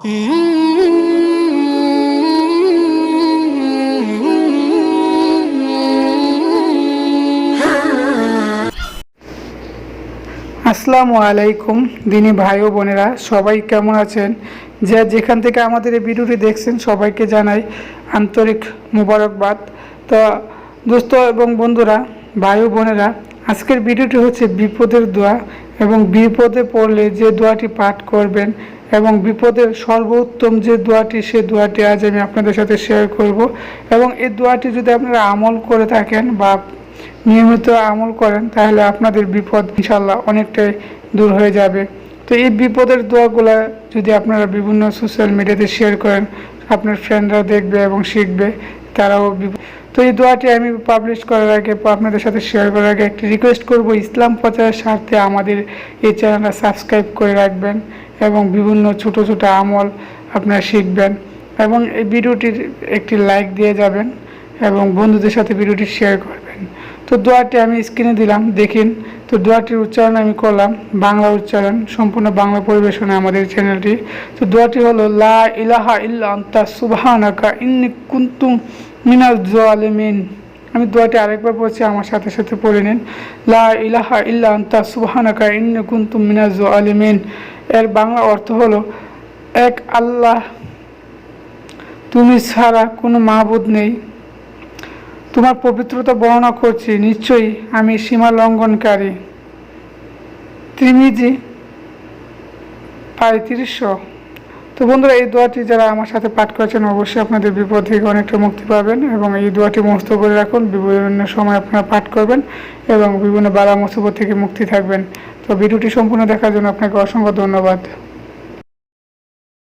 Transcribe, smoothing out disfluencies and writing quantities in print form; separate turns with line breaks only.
আসসালামু আলাইকুম দিনী ভাই ও বোনেরা, সবাই কেমন আছেন? যে যেখান থেকে আমাদের এই ভিডিওটি দেখছেন সবাইকে জানাই আন্তরিক মুবারকবাদ। তো দোস্ত এবং বন্ধুরা, ভাই ও বোনেরা, আজকের ভিডিওটি হচ্ছে বিপদের দোয়া এবং বিপদে পড়লে যে দোয়াটি পাঠ করবেন এবং বিপদের সর্বোত্তম যে দোয়াটি, সে দোয়াটি আজ আমি আপনাদের সাথে শেয়ার করব। এবং এই দোয়াটি যদি আপনারা আমল করে থাকেন বা নিয়মিত আমল করেন তাহলে আপনাদের বিপদ ইনশাল্লাহ অনেকটাই দূর হয়ে যাবে। তো এই বিপদের দোয়াগুলো যদি আপনারা বিভিন্ন সোশ্যাল মিডিয়াতে শেয়ার করেন, আপনার ফ্রেন্ডরা দেখবে এবং শিখবে, তারাও তো এই দোয়াটি আমি পাবলিশ করার আগে, আপনাদের সাথে শেয়ার করার আগে একটি রিকোয়েস্ট করব, ইসলাম প্রচারের স্বার্থে আমাদের এই চ্যানেলটা সাবস্ক্রাইব করে রাখবেন এবং বিভিন্ন ছোট ছোট আমল আপনারা শিখবেন এবং এই ভিডিওটির একটি লাইক দিয়ে যাবেন এবং বন্ধুদের সাথে ভিডিওটি শেয়ার করবেন। তো দোয়াটি আমি স্ক্রিনে দিলাম, দেখেন। তো দোয়াটির উচ্চারণ আমি করলাম, বাংলা উচ্চারণ, সম্পূর্ণ বাংলা পরিবেশনে আমাদের চ্যানেলটি। তো দোয়াটি হলো লা ইলাহা ইল্লা আনতা সুবহানাকা ইন্নী কুনতু মিনাজ জালিমিন। আমি দোয়াটি আরেকবার পড়ছি, আমার সাথে সাথে পড়ে নিন। লা ইলাহা ইল্লা আনতা সুবহানাকা ইন্নী কুনতু মিনাজ জালিমিন। এর বাংলা অর্থ হলো, এক আল্লাহ, তুমি ছাড়া কোনো মাবুদ নেই, তোমার পবিত্রতা বর্ণনা করছি, নিশ্চয়ই আমি সীমা লঙ্ঘনকারী। তিরমিজি 3500। তো বন্ধুরা, এই দোয়াটি যারা আমার সাথে পাঠ করেছেন অবশ্যই আপনাদের বিপদ থেকে অনেকটা মুক্তি পাবেন এবং এই দোয়াটি মুখস্থ করে রাখুন, বিভিন্ন সময় আপনারা পাঠ করবেন এবং বিভিন্ন বালা মুসিবত থেকে মুক্তি থাকবেন। তো ভিডিওটি সম্পূর্ণ দেখার জন্য আপনাকে অসংখ্য ধন্যবাদ।